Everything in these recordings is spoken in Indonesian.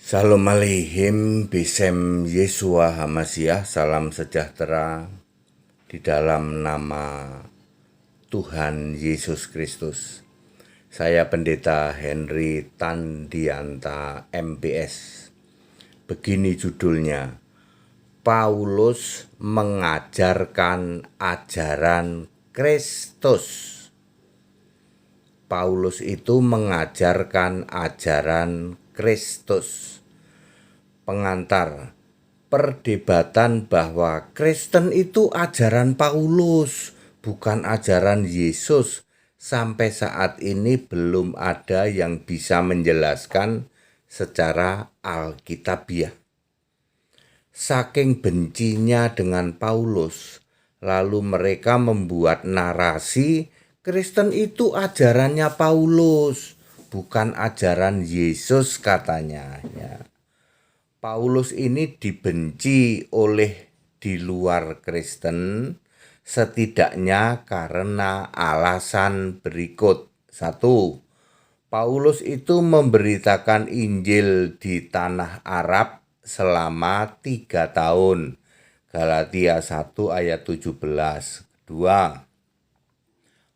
Shalom Aleihim, Besem Yesua Hamasiah, salam sejahtera di dalam nama Tuhan Yesus Kristus. Saya Pendeta Henry Tandianta MPS. Begini judulnya, Paulus mengajarkan ajaran Kristus. Paulus itu mengajarkan ajaran Kristus. Pengantar, perdebatan bahwa Kristen itu ajaran Paulus, bukan ajaran Yesus. Sampai saat ini belum ada yang bisa menjelaskan secara alkitabiah. Saking bencinya dengan Paulus, lalu mereka membuat narasi Kristen itu ajarannya Paulus, bukan ajaran Yesus katanya. Paulus ini dibenci oleh di luar Kristen setidaknya karena alasan berikut. 1. Paulus itu memberitakan Injil di tanah Arab selama 3 tahun. Galatia 1 ayat 17. 2.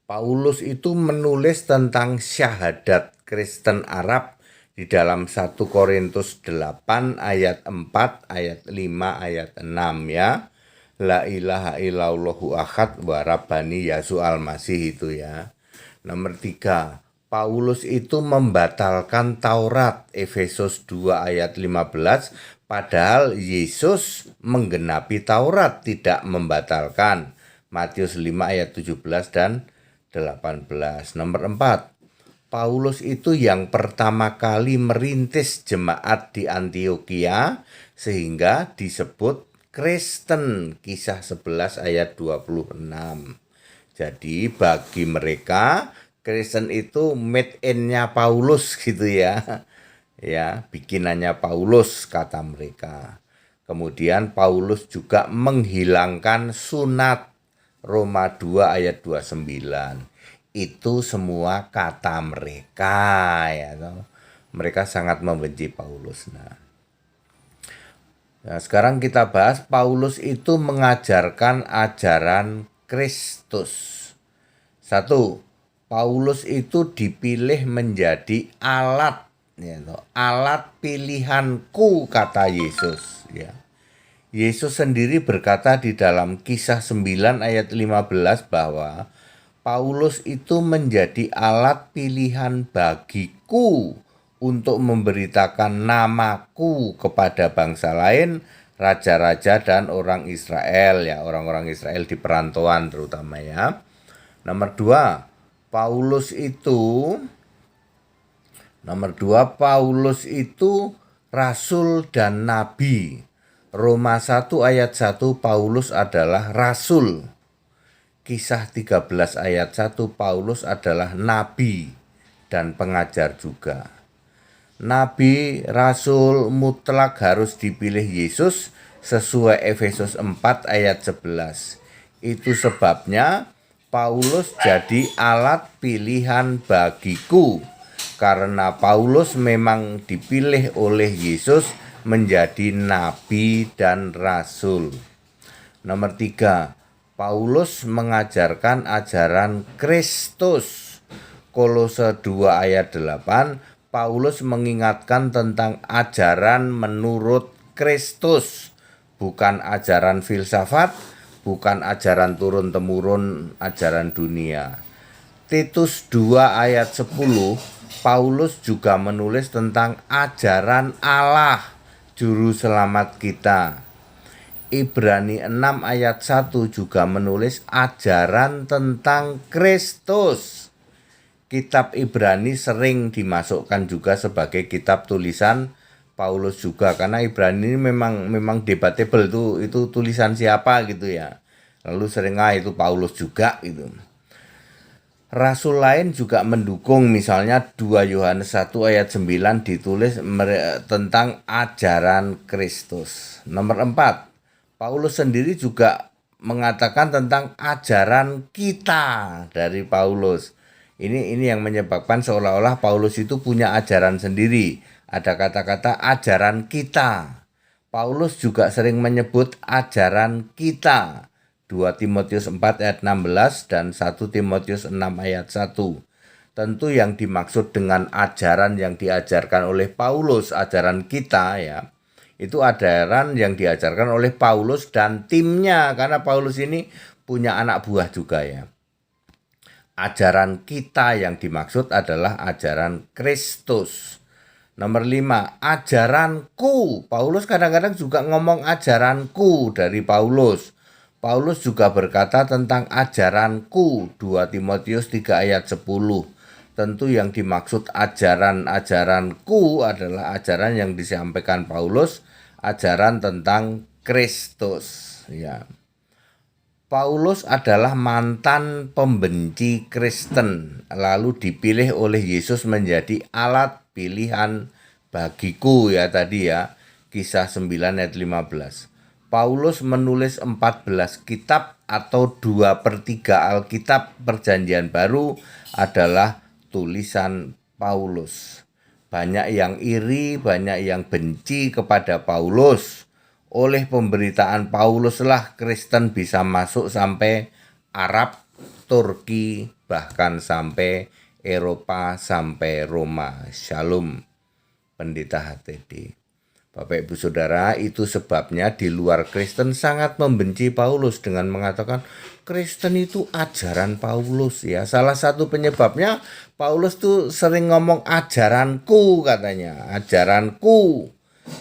Paulus itu menulis tentang syahadat Kristen Arab di dalam 1 Korintus 8 ayat 4, ayat 5, ayat 6 ya. La ilaha illallahu ahad wa rabbani Yesus al-Masih itu ya. Nomor 3, Paulus itu membatalkan Taurat Efesus 2 ayat 15, padahal Yesus menggenapi Taurat, tidak membatalkan. Matius 5 ayat 17 dan 18. Nomor 4, Paulus itu yang pertama kali merintis jemaat di Antioquia sehingga disebut Kristen, Kisah 11 ayat 26. Jadi bagi mereka Kristen itu made in-nya Paulus gitu ya. Ya, bikinannya Paulus kata mereka. Kemudian Paulus juga menghilangkan sunat Roma 2 ayat 29. Itu semua kata mereka ya. Mereka sangat membenci Paulus. Nah, sekarang kita bahas Paulus itu mengajarkan ajaran Kristus. 1. Paulus itu dipilih menjadi alat, alat pilihanku kata Yesus. Ya. Yesus sendiri berkata di dalam Kisah 9 ayat 15 bahwa Paulus itu menjadi alat pilihan bagiku untuk memberitakan namaku kepada bangsa lain, raja-raja dan orang Israel ya, orang-orang Israel di perantauan terutama ya. Nomor 2, Paulus itu rasul dan nabi. Roma 1 ayat 1 Paulus adalah rasul. Kisah 13 ayat 1 Paulus adalah nabi dan pengajar juga. Nabi, rasul mutlak harus dipilih Yesus sesuai Efesus 4 ayat 11. Itu sebabnya Paulus jadi alat pilihan bagiku. Karena Paulus memang dipilih oleh Yesus menjadi nabi dan rasul. Nomor 3, Paulus mengajarkan ajaran Kristus. Kolose 2 ayat 8, Paulus mengingatkan tentang ajaran menurut Kristus, bukan ajaran filsafat, bukan ajaran turun-temurun ajaran dunia. Titus 2 ayat 10, Paulus juga menulis tentang ajaran Allah, juru selamat kita. Ibrani 6 ayat 1 juga menulis ajaran tentang Kristus. Kitab Ibrani sering dimasukkan juga sebagai kitab tulisan Paulus juga, karena Ibrani ini memang debatable itu tulisan siapa gitu ya. Lalu sering itu Paulus juga gitu. Rasul lain juga mendukung, misalnya 2 Yohanes 1 ayat 9 ditulis tentang ajaran Kristus. Nomor 4, Paulus sendiri juga mengatakan tentang ajaran kita dari Paulus. Ini yang menyebabkan seolah-olah Paulus itu punya ajaran sendiri. Ada kata-kata ajaran kita. Paulus juga sering menyebut ajaran kita. 2 Timotius 4 ayat 16 dan 1 Timotius 6 ayat 1. Tentu yang dimaksud dengan ajaran yang diajarkan oleh Paulus, ajaran kita ya, itu ajaran yang diajarkan oleh Paulus dan timnya, karena Paulus ini punya anak buah juga ya. Ajaran kita yang dimaksud adalah ajaran Kristus. Nomor 5, ajaranku. Paulus kadang-kadang juga ngomong ajaranku dari Paulus. Paulus juga berkata tentang ajaranku, 2 Timotius 3 ayat 10. Tentu yang dimaksud ajaranku adalah ajaran yang disampaikan Paulus, ajaran tentang Kristus ya. Paulus adalah mantan pembenci Kristen, lalu dipilih oleh Yesus menjadi alat pilihan bagiku ya tadi ya, Kisah 9 ayat 15. Paulus menulis 14 kitab atau 2/3 Alkitab Perjanjian Baru adalah tulisan Paulus. Banyak yang iri, banyak yang benci kepada Paulus. Oleh pemberitaan Paulus lah Kristen bisa masuk sampai Arab, Turki, bahkan sampai Eropa, sampai Roma. Shalom, Pendeta HTD. Bapak Ibu Saudara, itu sebabnya di luar Kristen sangat membenci Paulus dengan mengatakan Kristen itu ajaran Paulus ya. Salah satu penyebabnya Paulus tuh sering ngomong ajaranku katanya, ajaranku.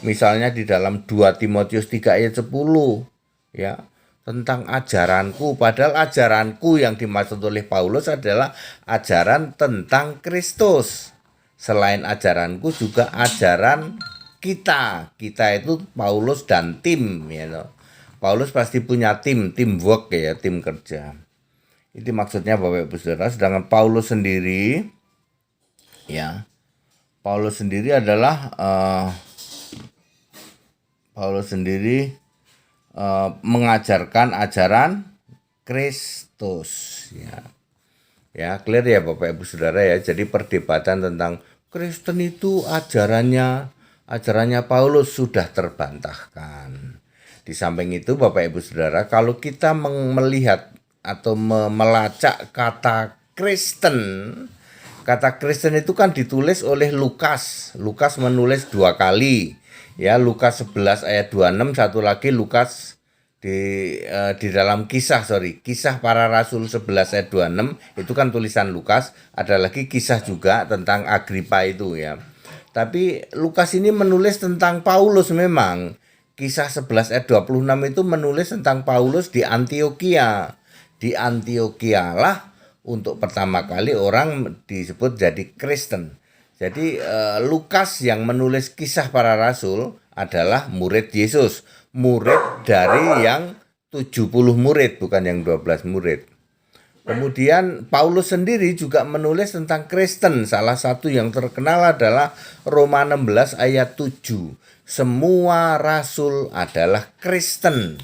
Misalnya di dalam 2 Timotius 3 ayat 10 ya, tentang ajaranku, padahal ajaranku yang dimaksud oleh Paulus adalah ajaran tentang Kristus. Selain ajaranku juga ajaran kita itu Paulus dan tim ya. Paulus pasti punya teamwork ya, tim kerja. Itu maksudnya Bapak Ibu Saudara. Sedangkan Paulus sendiri ya, Paulus sendiri adalah mengajarkan ajaran Kristus ya. Ya, clear ya Bapak Ibu Saudara ya. Jadi perdebatan tentang Kristen itu ajarannya Paulus sudah terbantahkan. Di samping itu Bapak Ibu Saudara, kalau kita melihat atau melacak kata Kristen itu kan ditulis oleh Lukas. Lukas menulis 2 kali. Ya, Lukas 11 ayat 26, satu lagi Lukas di dalam kisah Para Rasul 11 ayat 26, itu kan tulisan Lukas. Ada lagi kisah juga tentang Agripa itu ya. Tapi Lukas ini menulis tentang Paulus memang. Kisah 11 ayat 26 itu menulis tentang Paulus di Antiokhia. Di Antiokhia lah untuk pertama kali orang disebut jadi Kristen. Jadi Lukas yang menulis kisah para rasul adalah murid Yesus. Murid dari yang 70 murid, bukan yang 12 murid. Kemudian Paulus sendiri juga menulis tentang Kristen. Salah satu yang terkenal adalah Roma 16 ayat 7. Semua rasul adalah Kristen.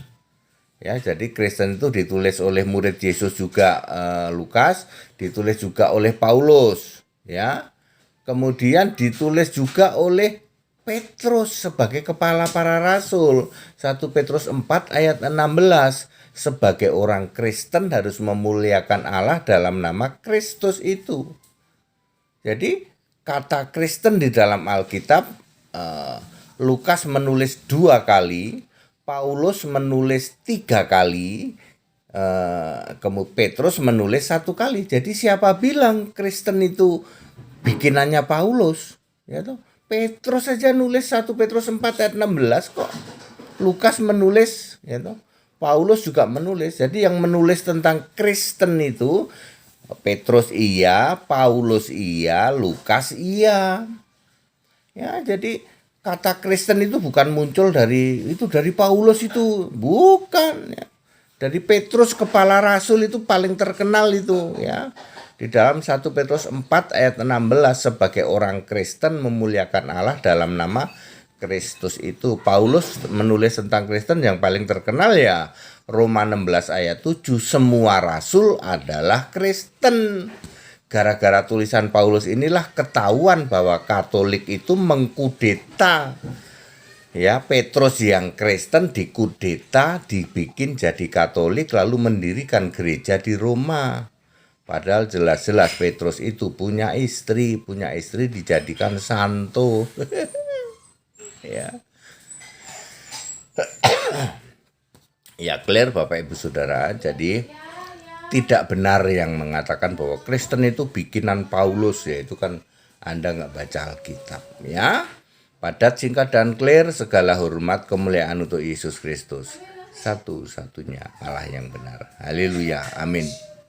Ya, jadi Kristen itu ditulis oleh murid Yesus juga Lukas, ditulis juga oleh Paulus, ya. Kemudian ditulis juga oleh Petrus sebagai kepala para rasul. 1 Petrus 4 ayat 16. Sebagai orang Kristen harus memuliakan Allah dalam nama Kristus itu. Jadi kata Kristen di dalam Alkitab, Lukas menulis 2 kali, Paulus menulis 3 kali, kemudian Petrus menulis 1 kali. Jadi siapa bilang Kristen itu bikinannya Paulus? Ya toh, Petrus saja nulis 1 Petrus 4 ayat 16 kok. Lukas menulis, ya toh. Paulus juga menulis. Jadi yang menulis tentang Kristen itu Petrus iya, Paulus iya, Lukas iya. Ya, jadi kata Kristen itu bukan muncul dari Paulus itu, bukan ya. Dari Petrus kepala rasul itu paling terkenal itu ya. Di dalam 1 Petrus 4 ayat 16, sebagai orang Kristen memuliakan Allah dalam nama Kristus itu. Paulus menulis tentang Kristen yang paling terkenal ya Roma 16 ayat 7, semua rasul adalah Kristen. gara-gara tulisan Paulus inilah ketahuan bahwa Katolik itu mengkudeta. Ya, Petrus yang Kristen dikudeta, dibikin jadi Katolik lalu mendirikan gereja di Roma. Padahal jelas-jelas Petrus itu punya istri dijadikan santo. Ya. Ya, clear Bapak Ibu Saudara. Jadi tidak benar yang mengatakan bahwa Kristen itu bikinan Paulus, ya itu kan Anda nggak baca Alkitab, ya. Padat, singkat, dan clear. Segala hormat kemuliaan untuk Yesus Kristus, satu-satunya Allah yang benar. Haleluya, amin.